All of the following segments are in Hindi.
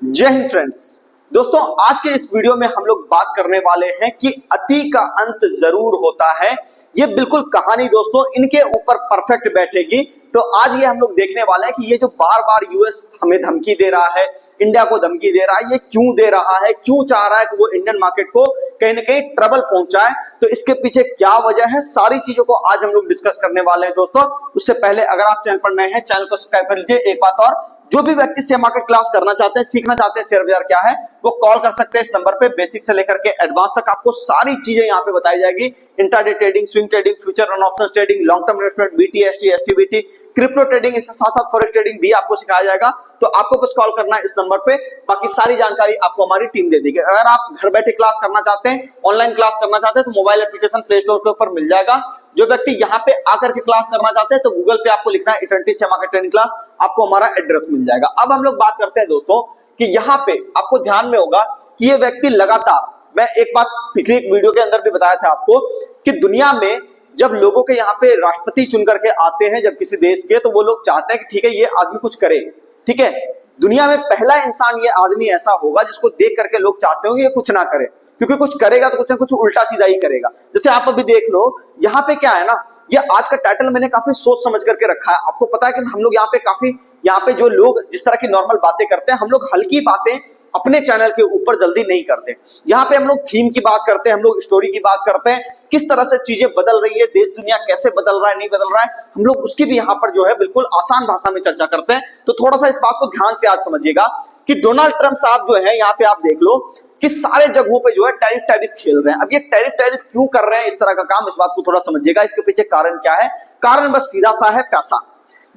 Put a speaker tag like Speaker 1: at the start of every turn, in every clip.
Speaker 1: जय हिंद फ्रेंड्स। दोस्तों, आज के इस वीडियो में हम लोग बात करने वाले हैं कि अति का अंत जरूर होता है। ये बिल्कुल कहानी दोस्तों इनके ऊपर परफेक्ट बैठेगी। तो आज ये हम लोग देखने वाले हैं कि ये जो बार बार यूएस हमें धमकी दे रहा है, इंडिया को धमकी दे रहा है, ये क्यों दे रहा है, क्यों चाह रहा है कि वो इंडियन मार्केट को कहीं ना कहीं ट्रबल पहुंचाए। तो इसके पीछे क्या वजह है, सारी चीजों को आज हम लोग डिस्कस करने वाले हैं दोस्तों। उससे पहले अगर आप चैनल पर नए हैं, चैनल को सब्सक्राइब कर लीजिए। एक बात और, जो भी व्यक्ति शेयर मार्केट क्लास करना चाहते हैं, सीखना चाहते हैं शेयर बाजार क्या है, वो कॉल कर सकते हैं इस नंबर पे। बेसिक से लेकर के एडवांस तक आपको सारी चीजें यहाँ पे बताई जाएगी। Intraday trading, swing trading, future and options trading, long term investment, BT, ST, STBT, crypto trading, इसके साथ साथ फॉरेक्स ट्रेडिंग भी आपको सिखाया जाएगा। तो आपको बस कॉल करना है इस नंबर पे, बाकी सारी जानकारी आपको हमारी टीम दे देगी। अगर आप घर बैठे क्लास करना चाहते हैं, ऑनलाइन क्लास करना चाहते हैं, तो मोबाइल एप्लीकेशन प्ले स्टोर के ऊपर मिल जाएगा। जो व्यक्ति यहाँ पे आकर के क्लास करना चाहते हैं, तो गूगल पे आपको लिखना है eternity share market training class, आपको हमारा एड्रेस मिल जाएगा। अब हम लोग बात करते हैं दोस्तों कि यहाँ पे आपको ध्यान में होगा कि ये व्यक्ति लगातार, मैं एक बात पिछली एक वीडियो के अंदर भी बताया था आपको कि दुनिया में जब लोगों के यहाँ पे राष्ट्रपति चुन करके आते हैं जब किसी देश के, तो वो लोग चाहते हैं कि ठीक है ये आदमी कुछ करे। ठीक है, दुनिया में पहला इंसान ये आदमी ऐसा होगा जिसको देख करके लोग चाहते हो कि ये कुछ ना करे, क्योंकि कुछ करेगा तो कुछ ना कुछ उल्टा सीधा ही करेगा। जैसे आप अभी देख लो, यहाँ पे क्या है ना, ये आज का टाइटल मैंने काफी सोच समझ करके रखा है। आपको पता है कि हम लोग यहाँ पे जो लोग जिस तरह की नॉर्मल बातें करते हैं, हम लोग हल्की बातें अपने चैनल के ऊपर जल्दी नहीं करते। यहाँ पे हम लोग थीम की बात करते हैं, हम लोग स्टोरी की बात करते हैं, किस तरह से चीजें बदल रही है, देश दुनिया कैसे बदल रहा है, नहीं बदल रहा है, हम लोग उसकी भी यहाँ पर जो है बिल्कुल आसान भाषा में चर्चा करते हैं। तो थोड़ा सा इस बात को ध्यान से आज समझिएगा कि डोनाल्ड ट्रंप साहब जो है, यहाँ पे आप देख लो कि सारे जगहों पे जो है टैरिफ खेल रहे हैं। अब ये टैरिफ क्यों कर रहे हैं, इस तरह का काम, इस बात को थोड़ा समझिएगा। इसके पीछे कारण क्या है? कारण बस सीधा सा है, पैसा।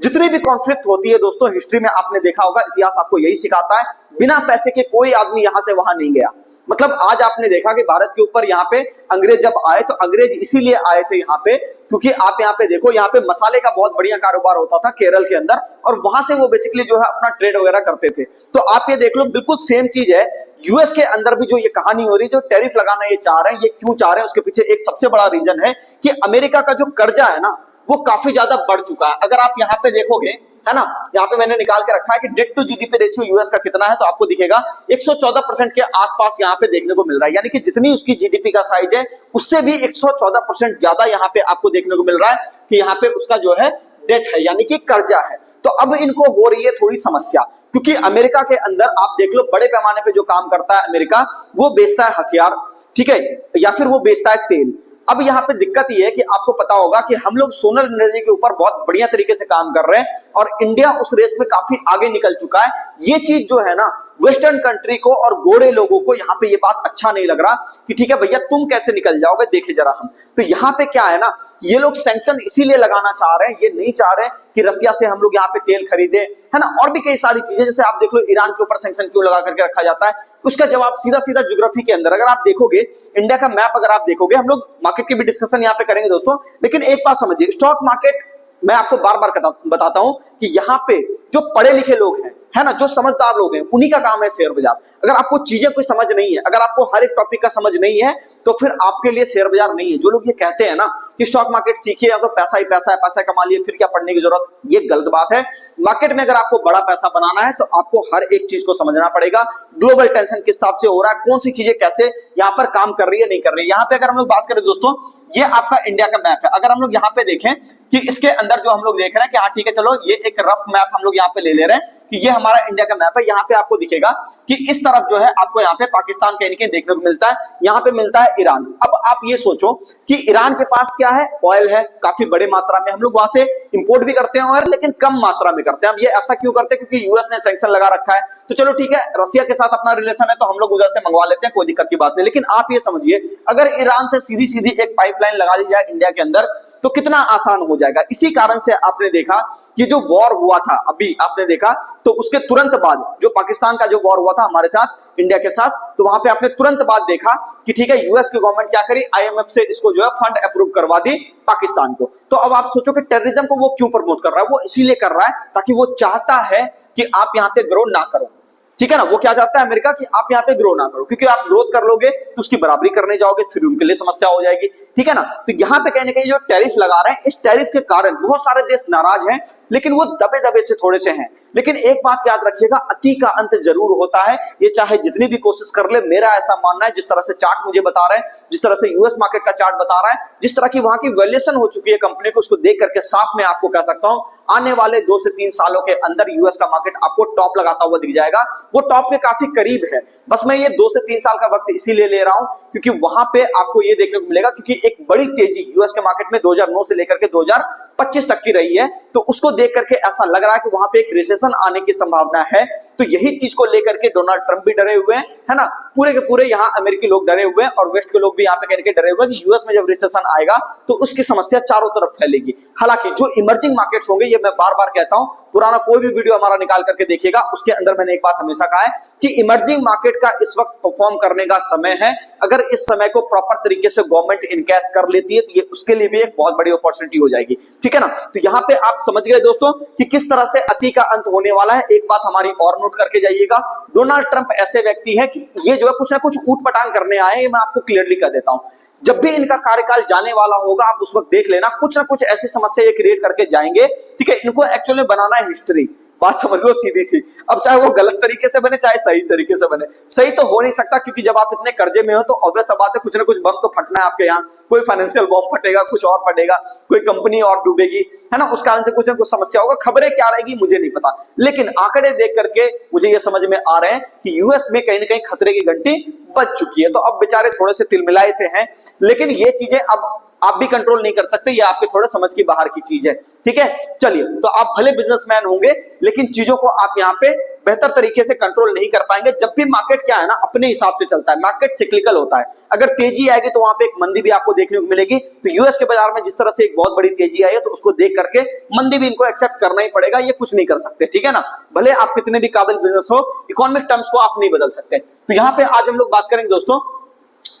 Speaker 1: जितनी भी कॉन्फ्लिक्ट होती है दोस्तों हिस्ट्री में, आपने देखा होगा, इतिहास आपको यही सिखाता है, बिना पैसे के कोई आदमी यहां से वहां नहीं गया। मतलब आज आपने देखा कि भारत के ऊपर यहाँ पे अंग्रेज जब आए, तो अंग्रेज इसीलिए आए थे यहाँ पे क्योंकि आप यहाँ पे देखो, यहाँ पे मसाले का बहुत बढ़िया कारोबार होता था केरल के अंदर, और वहां से वो बेसिकली जो है अपना ट्रेड वगैरह करते थे। तो आप ये देख लो, बिल्कुल सेम चीज है यूएस के अंदर भी जो ये कहानी हो रही है, जो टैरिफ लगाना ये चाह रहे हैं, ये क्यों चाह रहे हैं, उसके पीछे एक सबसे बड़ा रीजन है कि अमेरिका का जो कर्जा है ना, वो काफी ज्यादा बढ़ चुका है। अगर आप यहाँ पे देखोगे, है ना, यहाँ पे मैंने निकाल के रखा है कि debt to GDP ratio US का कितना है, तो आपको दिखेगा 114% के आसपास यहाँ पे देखने को मिल रहा है। यानी कि जितनी उसकी जीडीपी का साइज है, उससे भी 114% ज्यादा यहाँ पे आपको देखने को मिल रहा है कि यहाँ पे उसका जो है डेट है, यानी कि कर्जा है। तो अब इनको हो रही है थोड़ी समस्या, क्योंकि अमेरिका के अंदर आप देख लो, बड़े पैमाने पे जो काम करता है अमेरिका, वो बेचता है हथियार, ठीक है, या फिर वो बेचता है तेल। अब यहाँ पे दिक्कत ये है कि आपको पता होगा कि हम लोग सोलर एनर्जी के ऊपर बहुत बढ़िया तरीके से काम कर रहे हैं, और इंडिया उस रेस में काफी आगे निकल चुका है। ये चीज जो है ना, वेस्टर्न कंट्री को और गोरे लोगों को यहाँ पे ये बात अच्छा नहीं लग रहा कि ठीक है भैया, तुम कैसे निकल जाओगे, देखे जरा हम। तो यहाँ पे क्या है ना, ये लोग सैंक्शन इसीलिए लगाना चाह रहे हैं, ये नहीं चाह रहे कि रसिया से हम लोग यहाँ पे तेल खरीदे, है ना, और भी कई सारी चीजें। जैसे आप देख लो, ईरान के ऊपर सैंक्शन क्यों लगा करके रखा जाता है, उसका जवाब सीधा सीधा ज्योग्राफी के अंदर, अगर आप देखोगे इंडिया का मैप, अगर आप देखोगे, हम लोग मार्केट की भी डिस्कशन यहाँ पे करेंगे दोस्तों, लेकिन एक बात समझिए, स्टॉक मार्केट मैं आपको बार बार बताता हूं कि यहाँ पे जो पढ़े लिखे लोग हैं, है ना, जो समझदार लोग हैं, उन्हीं का काम है शेयर बाजार। अगर आपको चीजें कोई समझ नहीं है, अगर आपको हर एक टॉपिक का समझ नहीं है, तो फिर आपके लिए शेयर बाजार नहीं है। जो लोग ये कहते हैं ना कि स्टॉक मार्केट सीखिए, या तो पैसा ही पैसा है, पैसा कमा लिए, फिर क्या पढ़ने की जरूरत, ये गलत बात है। मार्केट में अगर आपको बड़ा पैसा बनाना है, तो आपको हर एक चीज को समझना पड़ेगा। ग्लोबल टेंशन किस हिसाब से हो रहा है, कौन सी चीजें कैसे यहाँ पर काम कर रही है, नहीं कर रही है। यहाँ पे अगर हम लोग बात करें दोस्तों, ये आपका इंडिया का मैप है। अगर हम लोग यहाँ पे देखें कि इसके अंदर जो हम लोग देख रहे हैं कि हाँ ठीक है, चलो ये एक रफ मैप हम लोग यहाँ पे ले रहे हैं कि ये हमारा इंडिया का मैप है। यहाँ पे आपको दिखेगा कि इस तरफ जो है आपको यहाँ पे पाकिस्तान कहीं ना कहीं देखने को मिलता है, यहाँ पे मिलता है ईरान। अब आप ये सोचो कि ईरान के पास क्या है, ऑयल है, काफी बड़े मात्रा में। हम लोग वहां से इंपोर्ट भी करते हैं ऑयल, लेकिन कम मात्रा में करते हैं। अब ये ऐसा क्यों करते हैं? क्योंकि यूएस ने सैंक्शन लगा रखा है। तो चलो ठीक है, रसिया के साथ अपना रिलेशन है, तो हम लोग उधर से मंगवा लेते हैं, कोई दिक्कत की बात नहीं। लेकिन आप ये समझिए, अगर ईरान से सीधी सीधी एक पाइपलाइन लगा दी जाए इंडिया के अंदर, तो कितना आसान हो जाएगा। इसी कारण से आपने देखा कि जो वॉर हुआ था, अभी आपने देखा, तो उसके तुरंत बाद जो पाकिस्तान का जो वॉर हुआ था हमारे साथ, इंडिया के साथ, तो वहां पे आपने तुरंत बाद देखा कि ठीक है, यूएस की गवर्नमेंट क्या करी, आईएमएफ से इसको जो है फंड अप्रूव करवा दी पाकिस्तान को। तो अब आप सोचो कि टेररिज्म को वो क्यों प्रमोट कर रहा है? वो इसीलिए कर रहा है ताकि वो चाहता है कि आप यहाँ पे ग्रो ना करो, ठीक है ना। वो क्या चाहता है अमेरिका, कि आप यहाँ पे ग्रो ना करो, क्योंकि आप ग्रोथ कर लोगे तो उसकी बराबरी करने जाओगे, फिर उनके लिए समस्या हो जाएगी। ठीक है ना। तो यहाँ पे कहने के जो टैरिफ लगा रहे हैं, इस टैरिफ के कारण बहुत सारे देश नाराज हैं, लेकिन वो दबे दबे से थोड़े से हैं। लेकिन एक बात याद रखिएगा, अति का अंत जरूर होता है। ये चाहे जितनी भी कोशिश कर ले, मेरा ऐसा मानना है, जिस तरह से चार्ट मुझे बता रहे हैं, जिस तरह से यूएस मार्केट का चार्ट बता रहा है, जिस तरह की वहां की वैल्यूएशन हो चुकी है कंपनी को, उसको देख करके साफ मैं आपको कह सकता हूं, आने वाले 2 से 3 सालों के अंदर यूएस का मार्केट आपको टॉप लगाता हुआ दिख जाएगा। वो टॉप के काफी करीब है। बस मैं ये 2 से 3 साल का वक्त इसीलिए ले रहा हूं क्योंकि वहां पे आपको ये देखने को मिलेगा, क्योंकि एक बड़ी तेजी यूएस के मार्केट में 2009 से लेकर के 2025 तक की रही है। तो उसको देख करके ऐसा लग रहा है कि वहां पे एक रिसेशन आने की संभावना है। तो यही चीज को लेकर के डोनाल्ड ट्रंप भी डरे हुए हैं, है ना। पूरे के पूरे यहाँ अमेरिकी लोग डरे हुए हैं और वेस्ट के लोग भी यहाँ पे कहकर डरे हुए हैं कि यूएस में जब रिसेशन आएगा तो उसकी समस्या चारों तरफ फैलेगी। हालांकि जो इमर्जिंग मार्केट्स होंगे, ये मैं बार बार कहता हूं, पुराना कोई भी वीडियो हमारा निकाल करके देखिएगा, उसके अंदर मैंने एक बात हमेशा कहा है कि इमर्जिंग मार्केट का इस वक्त परफॉर्म करने का समय है। अगर इस समय को प्रॉपर तरीके से गवर्नमेंट इनकैश कर लेती है तो ये उसके लिए भी एक बहुत बड़ी अपॉर्चुनिटी हो जाएगी, ठीक है ना। तो यहाँ पे आप समझ गए दोस्तों कि किस तरह से अति का अंत होने वाला है। एक बात हमारी और नोट करके जाइएगा, डोनाल्ड ट्रंप ऐसे व्यक्ति है कि ये जो है कुछ ना कुछ ऊट-पटांग करने आए हैं, ये मैं आपको क्लियरली कह देता हूं। जब भी इनका कार्यकाल जाने वाला होगा, आप उस वक्त देख लेना, कुछ ना कुछ ऐसी समस्या ये क्रिएट करके जाएंगे, ठीक है। इनको एक्चुअली बनाना है हिस्ट्री, बात समझ लो सीधी सी। अब चाहे वो गलत तरीके से बने चाहे सही तरीके से बने, सही तो हो नहीं सकता क्योंकि जब आप इतने कर्जे में हो तो ऑब्वियस बात है कुछ ना कुछ बम तो फटना है आपके यहाँ। कोई फाइनेंशियल बम फटेगा, कुछ और फटेगा, कोई कंपनी और डूबेगी, है ना। उस कारण से कुछ ना कुछ समस्या होगा। खबरें क्या रहेगी मुझे नहीं पता, लेकिन आंकड़े देख करके मुझे ये समझ में आ रहे हैं कि यूएस में कहीं ना कहीं खतरे की घंटी बज चुकी है। तो अब बेचारे थोड़े से तिलमिलाए से हैं, लेकिन ये चीजें अब आप भी कंट्रोल नहीं कर सकते, ये आपके थोड़े समझ की बाहर की चीज है, ठीक है। चलिए, तो आप भले बिजनेसमैन होंगे लेकिन चीजों को आप यहाँ पे बेहतर तरीके से कंट्रोल नहीं कर पाएंगे। जब भी मार्केट क्या है ना, अपने हिसाब से चलता है, मार्केट सिक्लिकल होता है। अगर तेजी आएगी तो वहां पे एक मंदी भी आपको देखने को मिलेगी। तो यूएस के बाजार में जिस तरह से एक बहुत बड़ी तेजी आई है, तो उसको देख करके मंदी भी इनको एक्सेप्ट करना ही पड़ेगा, ये कुछ नहीं कर सकते, ठीक है ना। भले आप कितने भी काबिल बिजनेस हो, इकोनॉमिक टर्म्स को आप नहीं बदल सकते। तो यहाँ पे आज हम लोग बात करेंगे दोस्तों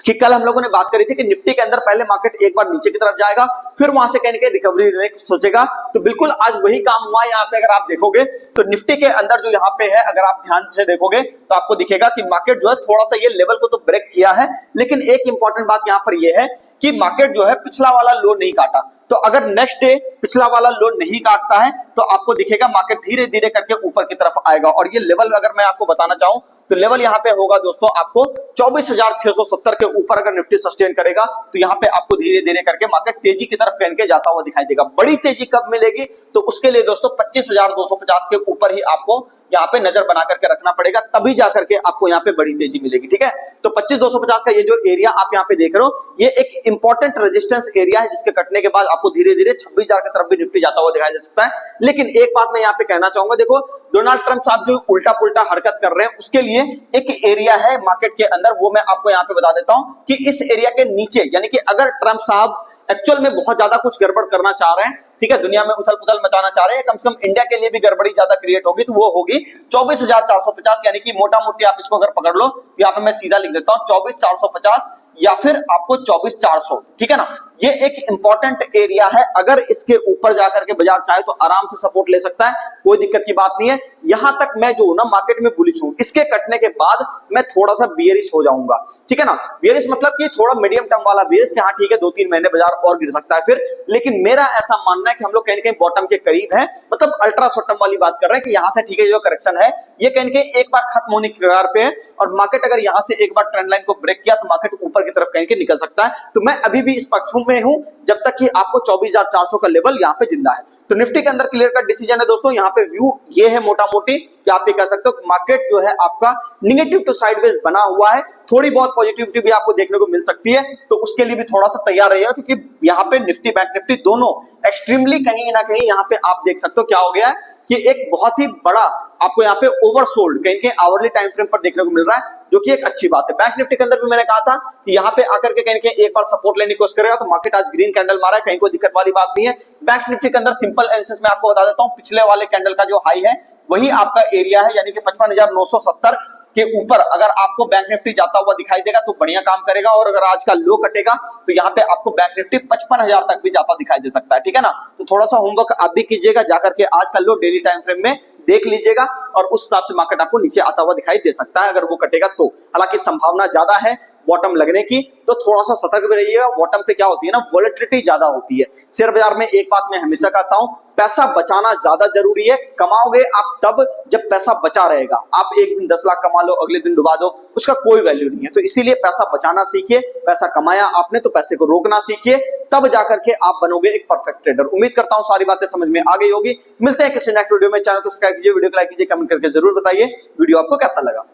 Speaker 1: कि कल हम लोगों ने बात करी थी कि निफ्टी के अंदर पहले मार्केट एक बार नीचे की तरफ जाएगा, फिर वहां से कहने के रिकवरी लेने की सोचेगा। तो बिल्कुल आज वही काम हुआ। यहाँ पे अगर आप देखोगे तो निफ्टी के अंदर जो यहाँ पे है, अगर आप ध्यान से देखोगे तो आपको दिखेगा कि मार्केट जो है थोड़ा सा ये लेवल को तो ब्रेक किया है, लेकिन एक इंपॉर्टेंट बात यहाँ पर यह है कि मार्केट जो है पिछला वाला लो नहीं काटा। तो अगर नेक्स्ट डे पिछला वाला लो नहीं काटता है तो आपको दिखेगा मार्केट धीरे धीरे करके ऊपर की तरफ आएगा। और ये लेवल अगर मैं आपको बताना चाहूं तो लेवल यहाँ पे होगा दोस्तों आपको 24,670 के ऊपर अगर निफ्टी सस्टेन करेगा तो यहाँ पे आपको धीरे धीरे करके मार्केट तेजी की तरफ कह के जाता हुआ दिखाई देगा। बड़ी तेजी कब मिलेगी तो उसके लिए दोस्तों 25,250 के ऊपर ही आपको यहाँ पे नजर बना करके रखना पड़ेगा, तभी जाकर के आपको यहाँ पे बड़ी तेजी मिलेगी, ठीक है। तो 25,250 का ये जो एरिया आप यहाँ पे देख रहे हो, ये एक इंपॉर्टेंट रेजिस्टेंस एरिया है, जिसके कटने के बाद आपको धीरे धीरे 26,000 की तरफ भी निफ्टी जाता हुआ दिखाई दे सकता है। लेकिन एक बात मैं यहाँ पे कहना चाहूंगा, देखो डोनाल्ड ट्रंप साहब जो उल्टा पुल्टा हरकत कर रहे हैं, उसके लिए एक एरिया है मार्केट के अंदर, वो मैं आपको यहाँ पे बता देता हूं कि इस एरिया के नीचे, यानी कि अगर ट्रंप साहब एक्चुअल में बहुत ज्यादा कुछ गड़बड़ करना चाह रहे हैं, ठीक है, दुनिया में उथल पुथल मचाना चाह रहे हैं, कम से कम इंडिया के लिए भी गड़बड़ी ज्यादा क्रिएट होगी, तो वो होगी 24,450, यानी कि मोटा मोटी आप इसको अगर पकड़ लो, यहाँ पे मैं सीधा लिख देता हूं 24,450 या फिर आपको 24,400, ठीक है ना। ये एक इंपॉर्टेंट एरिया है, अगर इसके ऊपर जाकर के बाजार चाहे तो आराम से सपोर्ट ले सकता है, कोई दिक्कत की बात नहीं है। यहां तक मैं जो ना मार्केट में बुलिश हूं, इसके कटने के बाद मैं थोड़ा सा बियरिश हो जाऊंगा, ठीक है ना। बियरिश मतलब कि थोड़ा मीडियम टर्म वाला बियरिश, हाँ ठीक है 2-3 महीने बाजार और गिर सकता है फिर, लेकिन मेरा ऐसा मानना है कि हम लोग कहीं बॉटम के करीब है, मतलब अल्ट्रा शॉर्ट टर्म वाली बात कर रहे हैं कि यहां से ठीक है जो करेक्शन है ये कहीं एक बार खत्म होने की कगार पे है, और मार्केट अगर यहां से एक बार ट्रेंड लाइन को ब्रेक किया तो मार्केट ऊपर की तरफ कहीं निकल सकता है। तो मैं अभी भी इस पक्ष में हूं जब तक कि आपको 24,400 का लेवल यहां पे जिंदा है। तो निफ्टी के अंदर क्लियर कट डिसीजन है दोस्तों। यहाँ पे व्यू ये है मोटा मोटी कि आप ये कह सकते हो मार्केट जो है आपका निगेटिव टू साइडवेज बना हुआ है, थोड़ी बहुत पॉजिटिविटी भी आपको देखने को मिल सकती है, तो उसके लिए भी थोड़ा सा तैयार रहिएगा, क्योंकि यहाँ पे निफ्टी बैंक निफ्टी दोनों एक्सट्रीमली कहीं ना कहीं यहाँ पे आप देख सकते हो क्या हो गया है कि एक बहुत ही बड़ा आपको यहाँ पे ओवरसोल्ड कहीं आवरली टाइम फ्रेम पर देखने को मिल रहा है, जो कि एक अच्छी बात है। बैंक निफ्टी के अंदर भी मैंने कहा था कि यहाँ पे आकर के कहीं एक बार सपोर्ट लेने की कोशिश करेगा, तो मार्केट आज ग्रीन कैंडल मारा है, कहीं कोई दिक्कत वाली बात नहीं है। बैंक निफ्टी के अंदर सिंपल एनालिसिस में आपको बता देता हूँ, पिछले वाले कैंडल का जो हाई है वही आपका एरिया है, यानी कि 55,970 के ऊपर अगर आपको बैंक निफ्टी जाता हुआ दिखाई देगा तो बढ़िया काम करेगा, और अगर आज का लो कटेगा तो यहाँ पे आपको बैंक निफ्टी 55,000 तक भी जाता दिखाई दे सकता है, ठीक है ना। तो थोड़ा सा होमवर्क आप भी कीजिएगा, जाकर के आज का लो डेली टाइम फ्रेम में देख लीजिएगा, और उस हिसाब से मार्केट आपको नीचे आता हुआ दिखाई दे सकता है अगर वो कटेगा तो। हालांकि संभावना ज्यादा है बॉटम लगने की, तो थोड़ा सा सतर्क भी रहिएगा। बॉटम पे क्या होती है ना, वॉलेटिलिटी ज्यादा होती है। शेयर बाजार में एक बात मैं हमेशा कहता हूं, पैसा बचाना ज्यादा जरूरी है। कमाओगे आप तब जब पैसा बचा रहेगा। आप एक दिन 10 लाख कमा लो, अगले दिन डुबा दो, उसका कोई वैल्यू नहीं है। तो इसीलिए पैसा बचाना सीखिए। पैसा कमाया आपने तो पैसे को रोकना सीखिए, तब जाकर के आप बनोगे एक परफेक्ट ट्रेडर। उम्मीद करता हूं सारी बातें समझ में आ गई होगी। मिलते हैं किसी नेक्स्ट वीडियो में। चैनल को सब्सक्राइब कीजिए, वीडियो को लाइक कीजिए, कमेंट करके जरूर बताइए वीडियो आपको कैसा लगा।